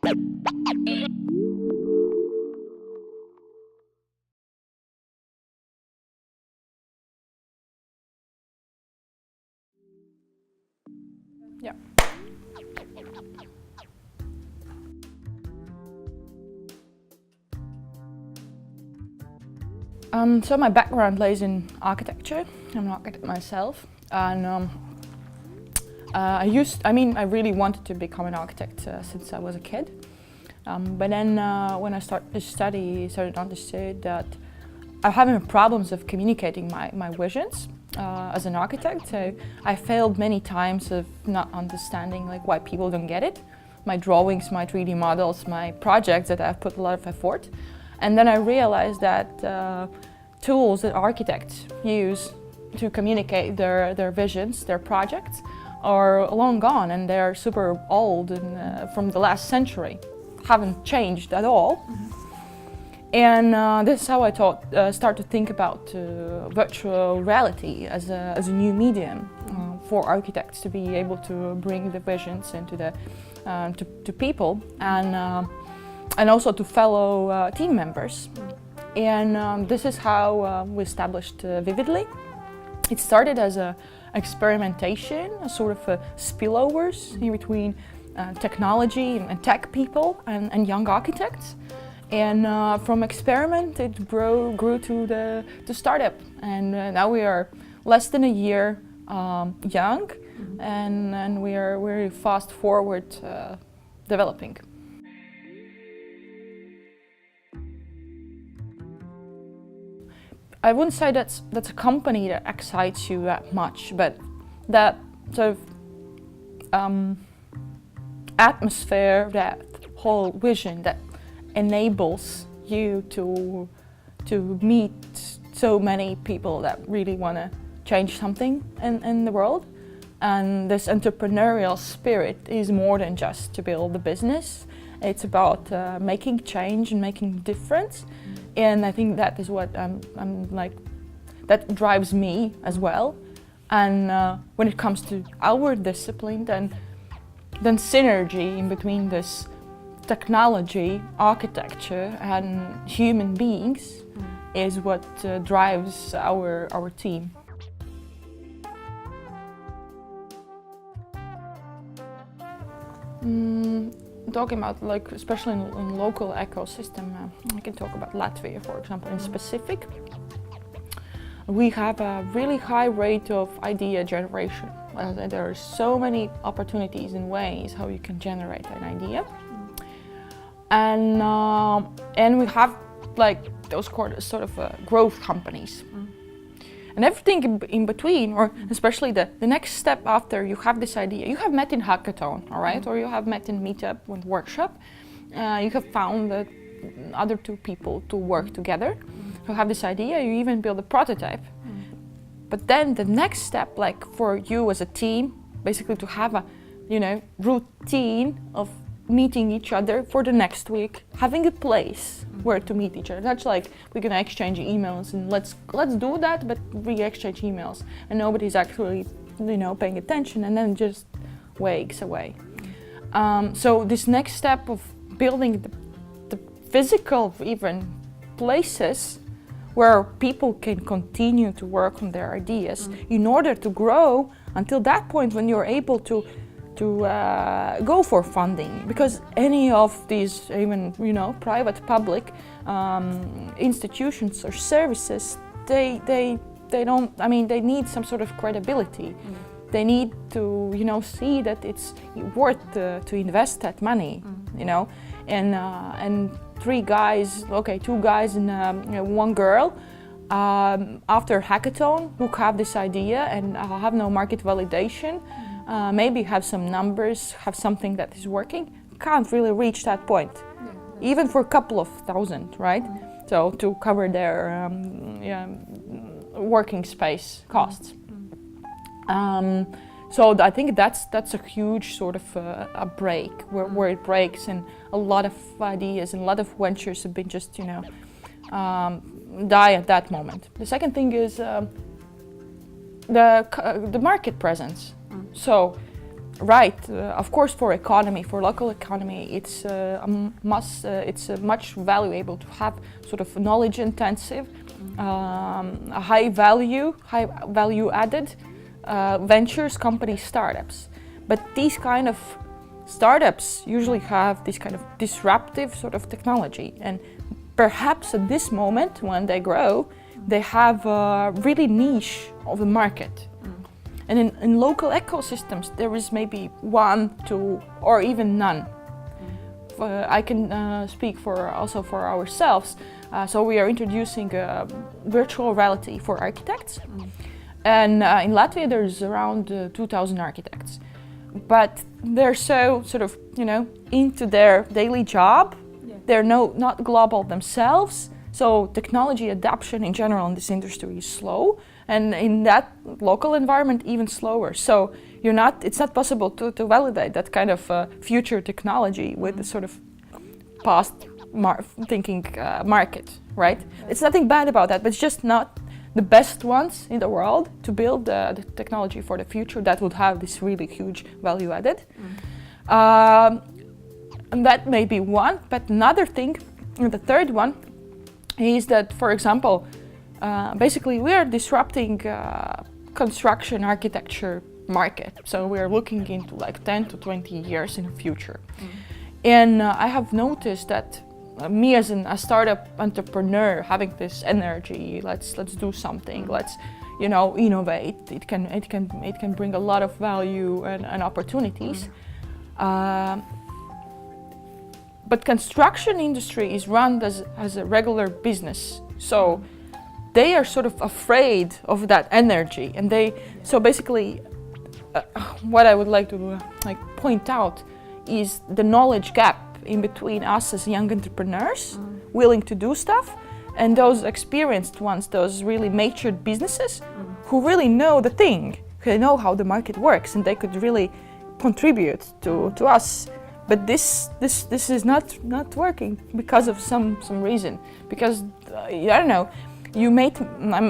Yeah. So my background lays in architecture. I'm an architect myself, and I really wanted to become an architect since I was a kid. But then when I started to study, I started to understand that I'm having problems of communicating my visions as an architect. So I failed many times of not understanding like why people don't get it. My drawings, my 3D models, my projects that I've put a lot of effort. And then I realized that tools that architects use to communicate their visions, their projects, are long gone, and they're super old and from the last century, haven't changed at all. Mm-hmm. And this is how I start to think about virtual reality as a new medium for architects to be able to bring the visions into to people and also to fellow team members. And this is how we established Vividly. It started as an experimentation, a sort of spillovers in between technology and tech people and young architects. And from experiment, it grew to the startup. And now we are less than a year young, and we are very fast forward developing. I wouldn't say that's a company that excites you that much, but that sort of atmosphere, that whole vision that enables you to meet so many people that really want to change something in the world. And this entrepreneurial spirit is more than just to build a business. It's about making change and making difference. And I think that is what I'm like, that drives me as well. And when it comes to our discipline, then synergy in between this technology, architecture, and human beings is what drives our team. Talking about, like, especially in local ecosystem, I can talk about Latvia, for example, in specific. We have a really high rate of idea generation. There are so many opportunities and ways how you can generate an idea. And we have like those sort of growth companies. And everything in between, or especially the next step after you have this idea, you have met in hackathon, all right, or you have met in meetup and workshop. You have found that other two people to work together who have this idea. You even build a prototype. But then the next step, like for you as a team, basically to have a, routine of meeting each other for the next week, having a place where to meet each other. That's like we're gonna exchange emails and let's do that, but we exchange emails and nobody's actually paying attention, and then just wakes away. So this next step of building the physical even places where people can continue to work on their ideas in order to grow until that point when you're able to go for funding, because any of these, even private, public institutions or services, they don't. I mean, they need some sort of credibility. They need to see that it's worth to invest that money. And two guys and one girl. After hackathon, who have this idea and have no market validation. Maybe have some numbers, have something that is working, can't really reach that point, even for a couple of thousand, right? So to cover their working space costs. So I think that's a huge sort of a break where it breaks, and a lot of ideas and a lot of ventures have been just die at that moment. The second thing is the market presence. So right. Of course, for economy, for local economy, it's a must. It's much valuable to have sort of knowledge intensive, high value added ventures, companies, startups. But these kind of startups usually have this kind of disruptive sort of technology, and perhaps at this moment when they grow, they have a really niche of the market. And in local ecosystems, there is maybe one, two, or even none. I can speak also for ourselves. So we are introducing virtual reality for architects. And in Latvia, there's around 2,000 architects. But they're so sort of, into their daily job. Yeah. They're not global themselves. So technology adoption in general in this industry is slow. And in that local environment, even slower. So it's not possible to validate that kind of future technology with the sort of past thinking market, right? It's nothing bad about that, but it's just not the best ones in the world to build the technology for the future that would have this really huge value added. And that may be one, but another thing, the third one, is that, for example, basically we are disrupting construction architecture market. So we are looking into like 10 to 20 years in the future. And I have noticed that me as a startup entrepreneur having this energy, let's do something, let's innovate. It can bring a lot of value and opportunities. But construction industry is run as a regular business. So they are sort of afraid of that energy, and so basically what I would like to point out is the knowledge gap in between us as young entrepreneurs willing to do stuff and those experienced ones, those really matured businesses who really know the thing, who know how the market works, and they could really contribute to us. But this is not working because of some reason. Because I don't know, you made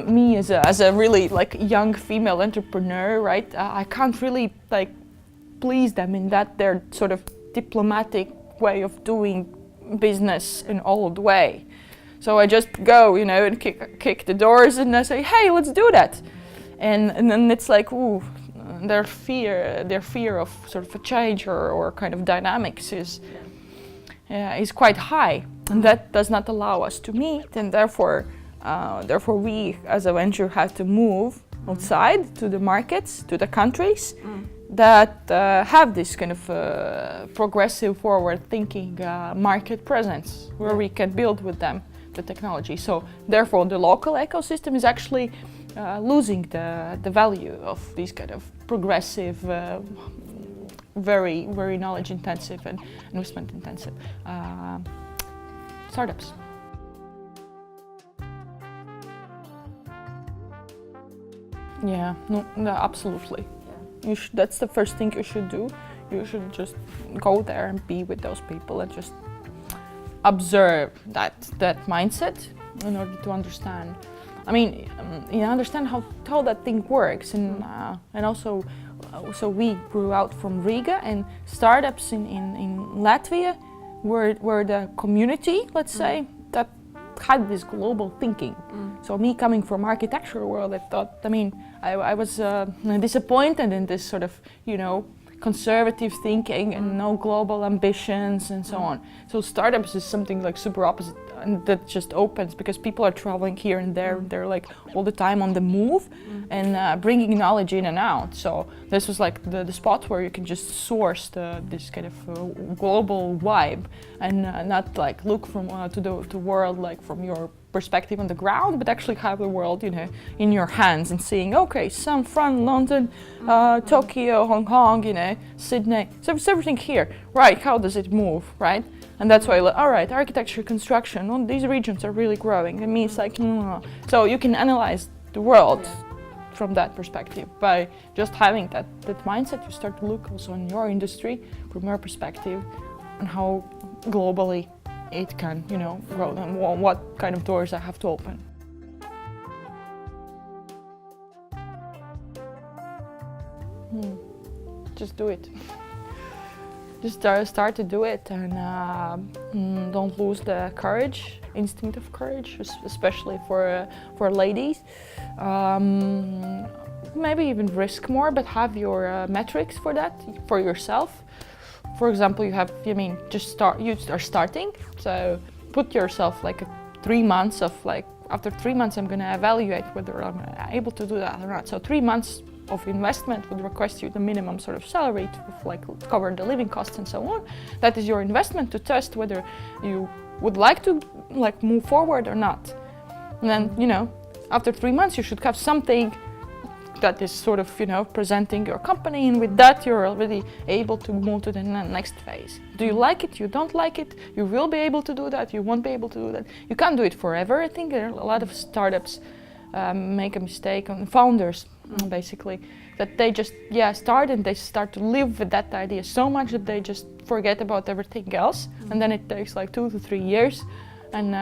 me as a really young female entrepreneur, right? I can't really please them in that their sort of diplomatic way of doing business in old way. So I just go, and kick the doors and I say, hey, let's do that. And then it's like, ooh, their fear of sort of a change or kind of dynamics is quite high, and that does not allow us to meet, and therefore we as a venture have to move outside to the markets, to the countries that have this kind of progressive, forward-thinking market presence where we can build with them the technology. So therefore the local ecosystem is actually losing the value of these kind of progressive, very, very knowledge-intensive and investment-intensive startups. Yeah, no, absolutely. Yeah. That's the first thing you should do. You should just go there and be with those people and just observe that mindset in order to understand. I mean, understand how that thing works, and also, so we grew out from Riga, and startups in Latvia were the community, let's say, that had this global thinking. So me coming from architectural world, I thought, I was disappointed in this sort of, conservative thinking and no global ambitions and so on. So startups is something super opposite, and that just opens because people are traveling here and there. They're all the time on the move and bringing knowledge in and out. So this was the spot where you can just source this kind of global vibe and not look from to the world from your perspective on the ground, but actually have the world, in your hands and seeing, okay, San Fran, London, Tokyo, Hong Kong, Sydney, so it's everything here, right? How does it move, right? And that's why, all right, architecture, construction, these regions are really growing. It means so you can analyze the world from that perspective by just having that mindset. You start to look also in your industry from your perspective and how globally it can, grow, and what kind of doors I have to open. just do it. Just start to do it, and don't lose the courage, instinctive courage, especially for ladies. Maybe even risk more, but have your metrics for that, for yourself. For example, you are starting, so put yourself like 3 months of like, after 3 months I'm gonna evaluate whether I'm able to do that or not. So 3 months of investment would request you the minimum sort of salary to like cover the living costs and so on. That is your investment to test whether you would like to like move forward or not. And then, after 3 months you should have something that is sort of, presenting your company, and with that you're already able to move to the next phase. Do you like it? You don't like it? You will be able to do that, you won't be able to do that. You can't do it forever. I think there are a lot of startups make a mistake on founders, basically, that they just start and they start to live with that idea so much that they just forget about everything else, and then it takes like 2 to 3 years, and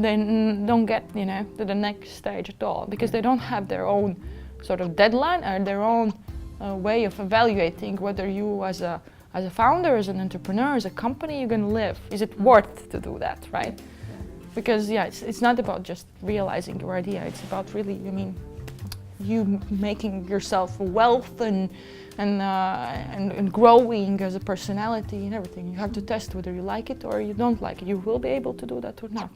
they don't get to the next stage at all, because they don't have their own sort of deadline or their own way of evaluating whether you as a founder, as an entrepreneur, as a company, you're going to live. Is it worth to do that, right? Because it's not about just realizing your idea. It's about really, you making yourself wealth and growing as a personality and everything. You have to test whether you like it or you don't like it. You will be able to do that or not.